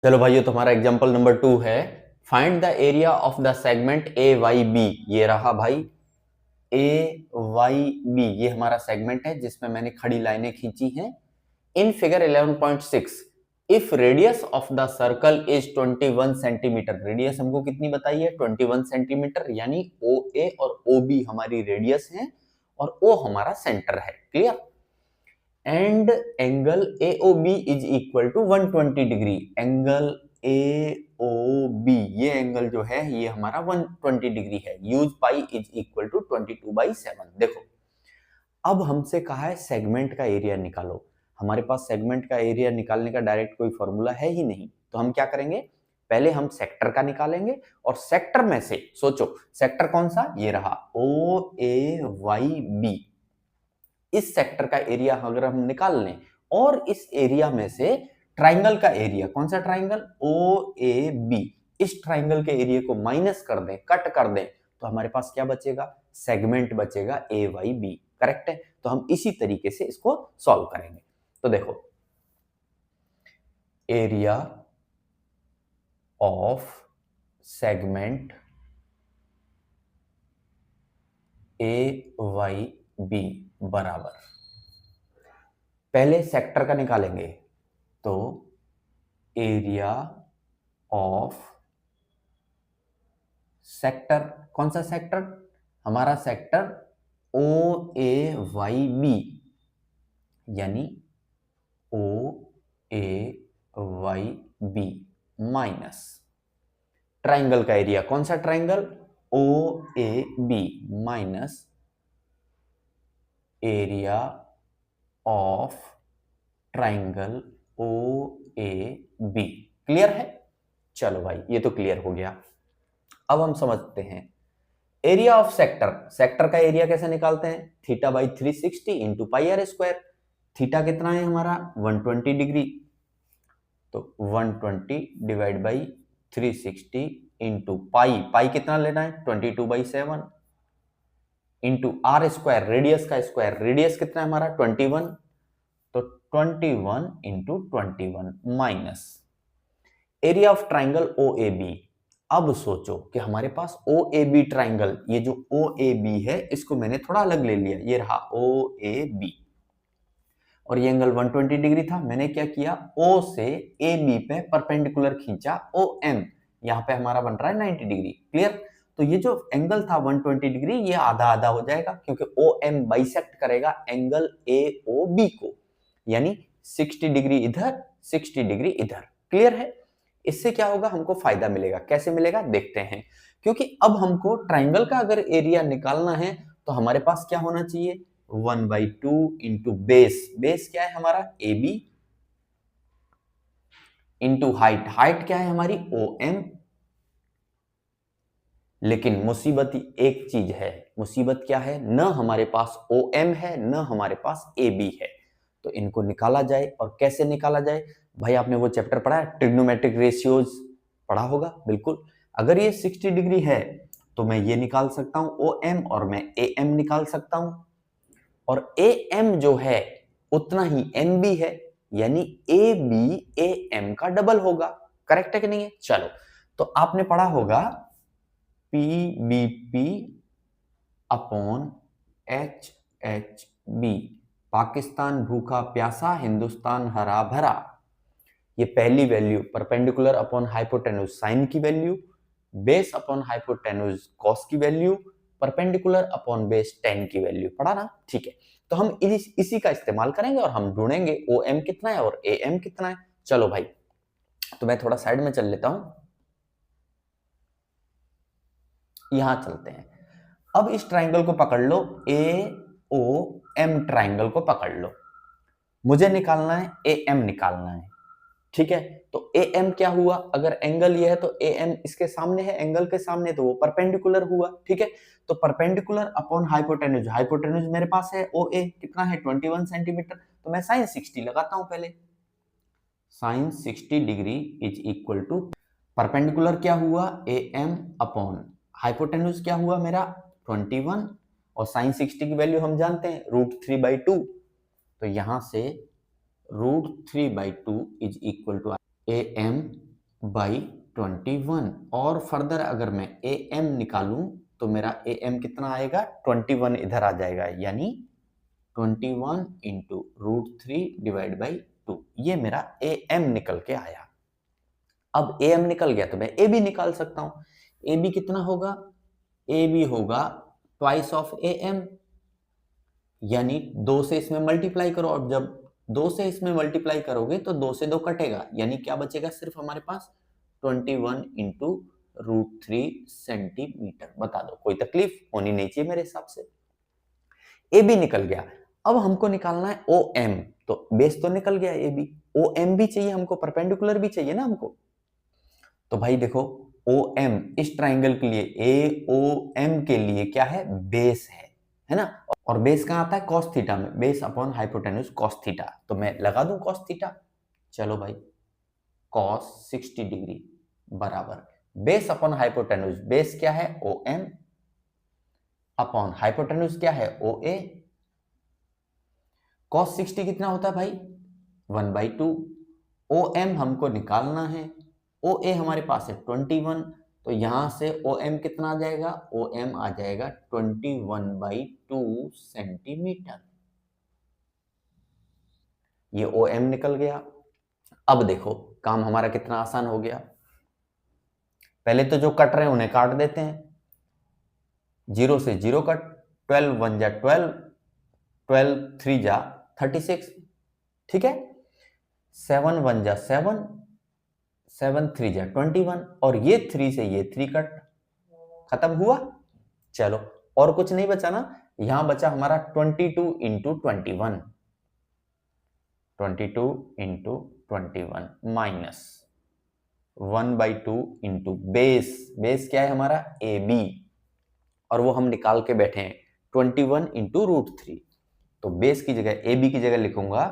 चलो भाइयों, तुम्हारा एग्जांपल नंबर 2 है। Find the area of the segment A Y B. ये रहा भाई ए वाई बी, ये हमारा सेगमेंट है जिसमें मैंने खड़ी लाइनें खींची हैं। In figure 11.6 if radius of the circle is 21 centimetre. Radius हमको कितनी बताई है? 21 सेंटीमीटर, यानी ओ ए और ओ बी हमारी रेडियस है और ओ हमारा सेंटर है। Clear? And angle AOB is equal to 120 degree. Angle AOB, ये एंगल जो है ये हमारा 120 डिग्री है। Use pi is equal to 22/7। देखो, अब हमसे कहा है सेगमेंट का एरिया निकालो। हमारे पास सेगमेंट का एरिया निकालने का डायरेक्ट कोई फॉर्मूला है ही नहीं, तो हम क्या करेंगे? पहले हम सेक्टर का निकालेंगे और सेक्टर में से सोचो, सेक्टर कौन सा? ये रहा OAYB। इस सेक्टर का एरिया अगर हम निकाल लें और इस एरिया में से ट्राइंगल का एरिया, कौन सा ट्राइंगल? OAB, इस ट्राइंगल के एरिया को माइनस कर दें, कट कर दें, तो हमारे पास क्या बचेगा? सेगमेंट बचेगा AYB। करेक्ट है? तो हम इसी तरीके से इसको सॉल्व करेंगे। तो देखो, एरिया ऑफ सेगमेंट AYB बराबर, पहले सेक्टर का निकालेंगे, तो एरिया ऑफ सेक्टर, कौन सा सेक्टर? हमारा सेक्टर OAYB, यानी OAYB माइनस ट्राइंगल का एरिया, कौन सा triangle? OAB minus area of triangle OAB। Clear है? चलो भाई, ये तो क्लियर हो गया। अब हम समझते हैं एरिया ऑफ सेक्टर। सेक्टर का एरिया कैसे निकालते हैं? θ/360 into pi r square. Theta कितना है हमारा? 120 डिग्री, तो 120 divide by 360 into pi, pi कितना लेना है? 22/7 इंटू आर स्क्वायर, रेडियस का स्क्वायर, रेडियस कितना है हमारा? 21, तो 21 इंटू 21 minus area of triangle OAB। अब सोचो कि हमारे पास OAB ट्राइंगल, ये जो OAB है इसको मैंने थोड़ा अलग ले लिया, ये रहा OAB और ये एंगल 120 डिग्री था। मैंने क्या किया? O से AB पे परपेंडिकुलर खींचा OM, यहाँ पे हमारा बन रहा है 90 डिग्री। क्लियर? तो ये जो एंगल था 120 डिग्री, ये आधा आधा हो जाएगा क्योंकि OM बाइसेक्ट करेगा एंगल AOB को, यानी 60 डिग्री इधर, 60 डिग्री इधर। क्लियर है? इससे क्या होगा? हमको फायदा मिलेगा। कैसे मिलेगा? देखते हैं। क्योंकि अब हमको ट्राइंगल का अगर एरिया निकालना है तो हमारे पास क्या होना चाहिए? 1/2 इंटू बेस, बेस क्या है हमारा? AB इंटू हाइट, हाइट क्या है हमारी? OM। लेकिन मुसीबत एक चीज है, मुसीबत क्या है? न हमारे पास OM है, न हमारे पास AB है। तो इनको निकाला जाए, और कैसे निकाला जाए? भाई आपने वो चैप्टर पढ़ा है, ट्रिग्नोमेट्रिक रेशियोज, पढ़ा होगा बिल्कुल। अगर ये 60 डिग्री है तो मैं ये निकाल सकता हूं OM, और मैं AM निकाल सकता हूं, और AM जो है उतना ही NB है, यानी AB AM का डबल होगा। करेक्ट है कि नहीं है? चलो, तो आपने पढ़ा होगा PBP अपॉन HHB, पाकिस्तान भूखा प्यासा, हिंदुस्तान हरा भरा। ये पहली value perpendicular upon hypotenuse sine की value, base upon hypotenuse cos की value, perpendicular upon base tan की वैल्यू। पढ़ा ना? ठीक है, तो हम इसी का इस्तेमाल करेंगे और हम ढूंढेंगे OM कितना है और AM कितना है। चलो भाई, तो मैं थोड़ा साइड में चल लेता हूं, यहां चलते हैं। अब इस ट्राइंगल को पकड़ लो, AOM ट्राइंगल को पकड़ लो। मुझे निकालना है AM निकालना है। ठीक है, तो AM क्या हुआ? अगर एंगल ये है तो AM इसके सामने है, एंगल के सामने, तो वो परपेंडिकुलर हुआ। ठीक है, तो परपेंडिकुलर अपॉन हाइपोटेन्यूज, हाइपोटेन्यूज मेरे पास है OA, कितना है? 21 सेंटीमीटर। तो मैं साइन 60 लगाता हूं पहले। Sine 60 degree is equal to perpendicular क्या हुआ? AM अपॉन हाइपोटेन्यूज क्या हुआ मेरा? 21, और साइन 60 की वैल्यू हम जानते हैं √3/2, तो यहां से √3/2 is equal to AM by 21। और फर्दर अगर मैं ए एम निकालूं तो मेरा ए एम कितना आएगा, 21 इधर आ जाएगा, यानी 21 इंटू √3 डिवाइड बाई 2, ये मेरा ए एम निकल के आया। अब ए एम निकल गया तो मैं ए बी निकाल सकता हूं। ए बी कितना होगा, ए बी होगा ट्वाइस ऑफ ए एम, यानी 2 से इसमें मल्टीप्लाई करो। अब जब 2 से इसमें मल्टीप्लाई करोगे तो 2 से 2 कटेगा, यानी क्या बचेगा सिर्फ हमारे पास 21 इंटू √3 सेंटीमीटर। बता दो, कोई तकलीफ होनी नहीं चाहिए मेरे हिसाब से। ए बी निकल गया। अब हमको निकालना है ओ एम, तो बेस तो निकल गया ए बी, ओ एम भी चाहिए हमको, परपेंडिकुलर भी चाहिए ना हमको। तो भाई देखो, ओ एम इस ट्राइंगल के लिए, ए ओ एम के लिए क्या है, बेस है ना। और बेस कहां आता है, कॉस थीटा में, base upon hypotenuse cos theta. तो मैं लगा दूं कॉस थीटा, चलो भाई, कॉस 60 डिग्री बराबर बेस अपॉन हाइपोटेन्यूज, बेस क्या है ओ एम, अपॉन हाइपोटेन्यूज क्या है ओ ए। कॉस 60 कितना होता है भाई, 1/2। ओ एम हमको निकालना है, ओ ए हमारे पास है 21, तो यहां से ओ एम कितना आ जाएगा, ओ एम आ जाएगा 21/2 सेंटीमीटर। ये ओ एम निकल गया। अब देखो काम हमारा कितना आसान हो गया। पहले तो जो कट रहे हैं उन्हें काट देते हैं, 0 से 0 कट, 12 1 जा 12, 12 3 जा 36, ठीक है। 7 1 जा 7, 7 3 जा 21, और ये 3 से ये 3 कट, खत्म हुआ। चलो और कुछ नहीं बचा ना, यहां बचा हमारा 22 into 21, 22 into 21 minus 1/2 into base, base क्या है हमारा ए बी, और वो हम निकाल के बैठे हैं 21 इंटू √3। तो बेस की जगह ए बी की जगह लिखूंगा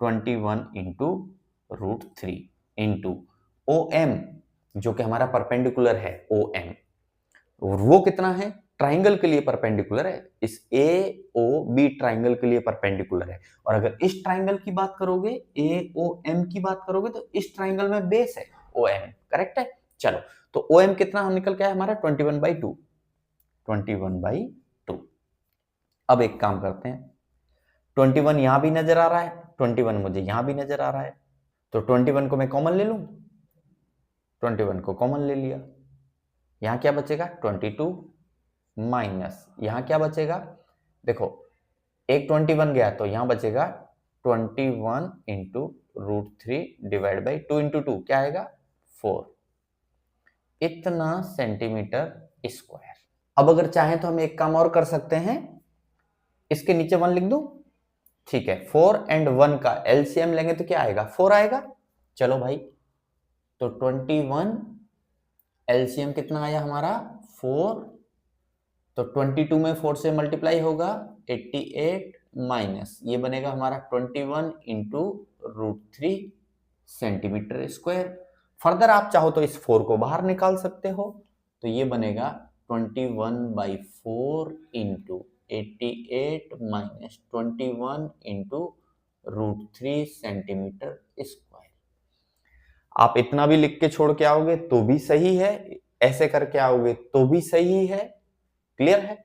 21 इंटू √3 इंटू ओ एम, जो कि हमारा परपेंडिकुलर है ओ एम, और वो कितना है, ट्राइंगल के लिए परपेंडिकुलर है, इस ए ओ बी ट्राइंगल के लिए परपेंडिकुलर है। और अगर इस ट्राइंगल की बात करोगे, ए ओ एम की बात करोगे, तो इस ट्राइंगल में बेस है ओ एम, करेक्ट है। चलो, तो ओ एम कितना हम निकल के आया हमारा 21/2, 21/2। अब एक काम करते हैं, 21 यहां भी नजर आ रहा है, 21 मुझे यहां भी नजर आ रहा है, तो 21 को मैं कॉमन ले लूं, 21 को कॉमन ले लिया, यहां क्या बचेगा 22 माइनस यहां क्या बचेगा, देखो एक 21 गया तो यहां बचेगा 21 इंटू √3 डिवाइड बाई 2 इंटू 2 क्या आएगा 4, इतना सेंटीमीटर स्क्वायर। अब अगर चाहें तो हम एक काम और कर सकते हैं, इसके नीचे 1 लिख दूं, ठीक है। 4 एंड 1 का एलसीएम लेंगे तो क्या आएगा 4 आएगा। चलो भाई, तो 21 एलसीएम कितना आया हमारा 4, तो 22 में 4 से मल्टीप्लाई होगा 88 माइनस ये बनेगा हमारा 21 इंटू √3 सेंटीमीटर स्क्वायर। फर्दर आप चाहो तो इस 4 को बाहर निकाल सकते हो, तो ये बनेगा 21/4 into 88 minus 21 into √3 centimetre square. आप इतना भी लिख के छोड़ के आओगे तो भी सही है, ऐसे करके आओगे तो भी सही है, क्लियर है।